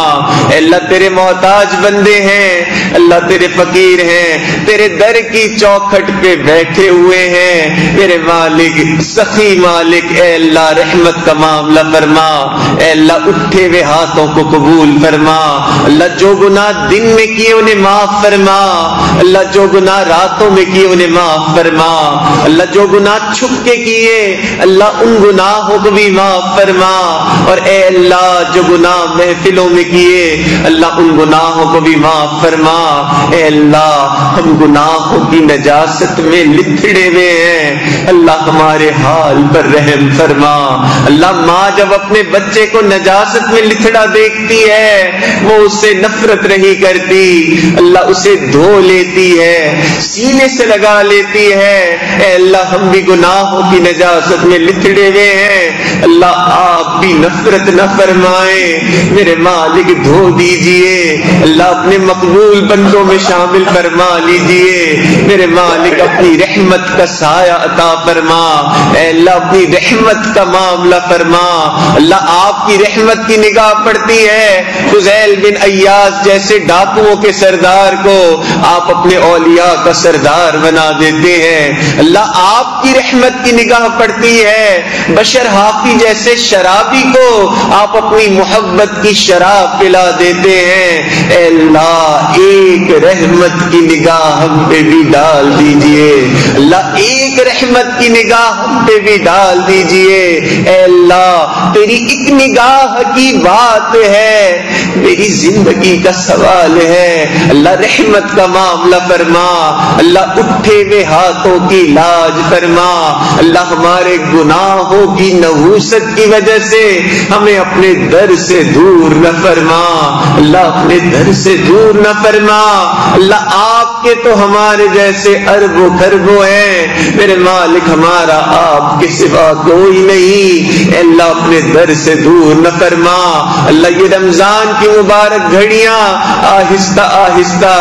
اے اللہ تیرے محتاج بندے ہیں، اللہ تیرے فقیر ہیں، تیرے در کی چوکھٹ پہ بیٹھے ہوئے ہیں، میرے مالک سخی مالک، اے اللہ رحمت کا معاملہ فرما، اے اللہ اٹھے ہوئے ہاتھوں کو قبول فرما، اللہ جو گناہ دن میں کیے انہیں معاف فرما، اللہ جو گناہ راتوں میں کیے انہیں معاف فرما، اللہ جو گناہ چھپ کے کیے اللہ ان گناہوں کو بھی معاف فرما، اور اے اللہ جو گناہ محفلوں میں کیے اللہ ان گناہوں کو بھی معاف فرما، اے اللہ ہم گناہوں کی نجاست میں لتھڑے ہوئے ہیں، اللہ ہمارے حال پر رحم فرما، اللہ ماں جب اپنے بچے کو نجاست میں لتھڑا دیکھتی ہے وہ اس سے نفرت نہیں کرتی، اللہ اسے دھو لیتی ہے، سینے سے لگا لیتی ہے، اے اللہ ہم بھی گناہوں کی نجاست میں لتھڑے ہوئے ہیں، اللہ آپ بھی نفرت نہ فرمائیں، میرے مالک دھو دیجئے، اللہ اپنے مقبول بندوں میں شامل فرما لیجئے، میرے مالک اپنی رحمت کا سایہ عطا فرما، اے اللہ اپنی رحمت کا معاملہ فرما، اللہ آپ کی رحمت کی نگاہ پڑتی ہے، فضیل بن ایاز جیسے ڈاکوؤں کے سردار کو آپ اپنے اولیاء کا سردار بنا دیتے ہیں، اللہ آپ کی رحمت کی نگاہ پڑتی ہے، بشر حافی جیسے شرابی کو آپ اپنی محبت کی شراب پلا دیتے ہیں، اے اللہ ایک رحمت کی نگاہ ہم پہ بھی ڈال دیجئے، اللہ ایک رحمت کی نگاہ ہم پہ بھی ڈال دیجئے، اے اللہ تیری ایک نگاہ کی بات ہے، میری زندگی کا سوال ہے، اللہ رحمت کا معاملہ فرما، اللہ اٹھے ہوئے ہاتھوں کی لاج فرما، اللہ ہمارے گناہوں کی نحوست کی وجہ سے ہمیں اپنے در سے دور نہ فرما، اللہ اپنے در سے دور نہ فرما، اللہ آپ کے تو ہمارے جیسے اربوں خربوں ہیں، میرے مالک ہمارا آپ کے سوا کوئی نہیں، اے اللہ اپنے در سے دور نہ فرما، اللہ یہ رمضان کی مبارک گھڑیاں آہستہ آہستہ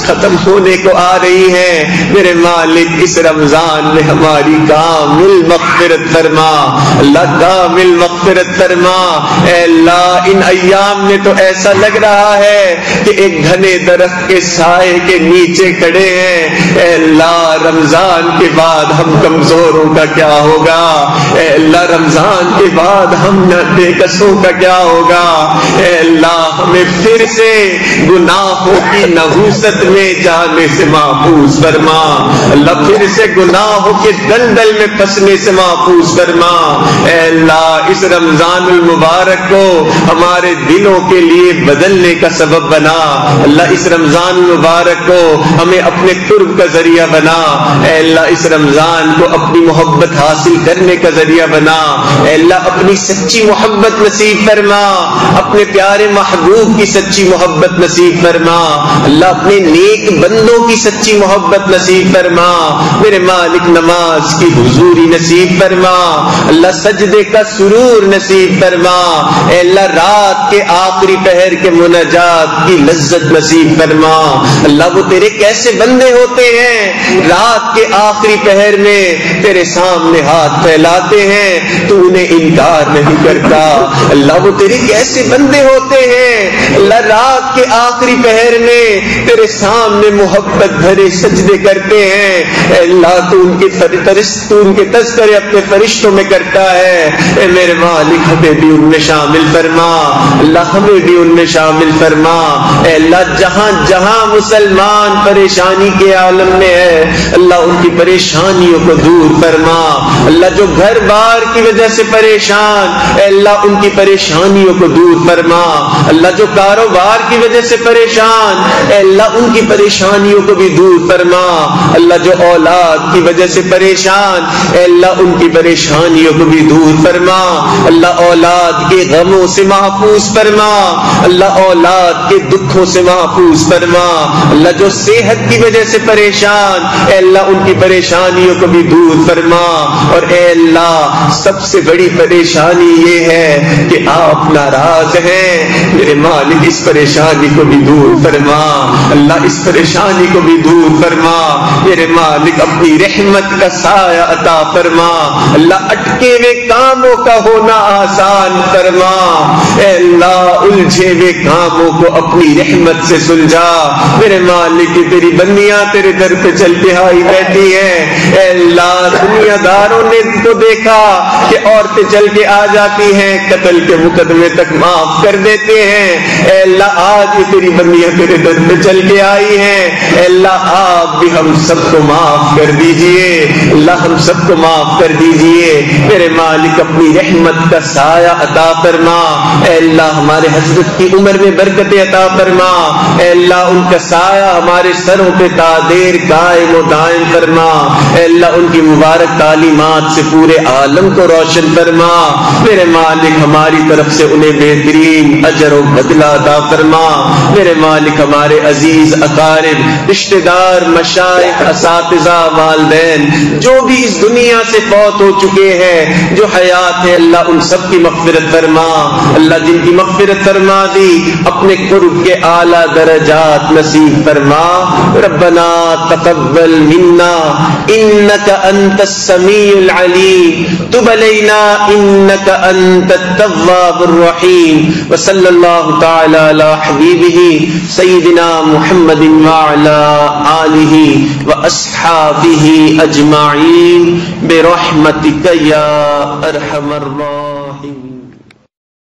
ختم ہونے کو آ رہی ہیں، میرے مالک اس رمضان میں ہماری کامل مغفرت فرما، اللہ کامل مغفرت فرما، اے اللہ ان ایام میں تو ایسا لگ رہا ہے کہ ایک گھنے درخت کے سائے کے نیچے کھڑے ہیں، اے اللہ رمضان کے بعد ہم کمزوروں کا کیا ہوگا، اے اللہ رمضان کے بعد ہم بے کسوں کا کیا ہوگا، اے اللہ ہمیں پھر سے گناہوں کی نحوست میں جانے سے محفوظ فرما، اللہ پھر سے گناہوں کے دلدل میں پھنسنے سے محفوظ فرما، اے اللہ اس رمضان المبارک کو ہمارے دلوں کے لیے بدلنے کا سبب بنا، اللہ اس رمضان المبارک کو ہمیں اپنے قرب کا ذریعہ بنا، اے اللہ اس رمضان کو اپنی محبت حاصل کرنے کا ذریعہ بنا، اے اللہ اپنی سچی محبت نصیب فرما، اپنے پیارے محبوب کی سچی محبت نصیب فرما، اللہ اپنے نیک بندوں کی سچی محبت نصیب فرما، میرے مالک نماز کی حضوری نصیب فرما، اللہ سجدے کا سرور نصیب فرما، اے اللہ رات کے آخری پہر کے مناجات کی لذت نصیب فرما، اللہ وہ تیرے کیسے بندے ہوتے ہیں رات کے آخری پہر میں تیرے سامنے ہاتھ پھیلاتے ہیں تو انہیں انکار نہیں کرتا، اللہ وہ تیرے کیسے بندے ہوتے ہیں اللہ رات کے آخری پہر میں تیرے سامنے محبت بھرے سجدے کرتے ہیں، اے اللہ تو ان کے تذکرے اپنے فرشتوں میں کرتا ہے، اے میرے مالک ہمیں بھی ان میں شامل فرما، اللہ ہمیں بھی ان میں شامل فرما، اے اللہ جہاں جہاں مسلمان پریشانی کے عالم میں ہے اللہ ان کی پریشانیوں کو دور فرما، اللہ جو گھر بار کی وجہ سے پریشان اے اللہ ان کی پریشانیوں کو دور فرما، اللہ جو کاروبار کی وجہ سے پریشان اے اللہ ان کی پریشانیوں کو بھی دور فرما، اللہ جو اولاد کی وجہ سے پریشان اے اللہ ان کی پریشانیوں کو بھی دور فرما، اللہ اولاد کے غموں سے محفوظ فرما، اللہ اولاد کے دکھوں سے محفوظ فرما، اللہ جو صحت کی وجہ سے پریشان اے اللہ ان کی پریشانیوں کو بھی دور فرما، اور اے اللہ سب سے بڑی پریشانی یہ ہے کہ آپ ناراض ہیں، میرے مالک اس پریشانی کو بھی دور فرما، اللہ اس پریشانی کو بھی دور فرما، میرے مالک اپنی رحمت کا سایہ عطا فرما، اللہ اٹکے ہوئے کاموں کا ہونا آسان فرما، اے اللہ الجھے ہوئے کاموں کو اپنی رحمت سے سلجھا، میرے مالک تیری بندیاں تیرے در پہ چل کے آئی بیٹھی ہیں، اے اللہ دنیا داروں نے تو دیکھا کہ عورتیں چل کے آ جاتی ہیں قتل کے مقدمے تک معاف کر دیتے ہیں، اے اللہ آج یہ تیری بندیاں تیرے در پہ چل کے آئی ہیں، اے اللہ آپ بھی ہم سب کو معاف کر دیجئے، اللہ ہم سب کو معاف کر دیجئے، میرے مالک اپنی رحمت کا سایہ عطا فرما، اے اللہ ہمارے حضرت کی عمر میں برکت عطا فرما، اے اللہ ان کا سایہ ہمارے سروں پہ تا دیر قائم و دائم فرما، اے اللہ ان کی مبارک تعلیمات سے پورے عالم کو روشن فرما، میرے مالک ہماری طرف سے انہیں بہترین اجر و بدلہ عطا فرما، میرے مالک ہمارے عزیز اقارب رشتہ دار مشائخ اساتذہ والدین جو بھی اس دنیا سے فوت ہو چکے ہیں جو حیات ہے اللہ ان سب کی مغفرت فرما، اللہ جن کی مغفرت فرما دی اپنے قرب کے اعلیٰ درجات نصیب فرما، ربنا تقبل منا انك انت السميع العليم تب علينا انك انت التواب الرحيم، وصلى الله تعالى على حبيبه سيدنا محمد وعلى آله وأصحابه أجمعين برحمتك يا أرحم الراحمين.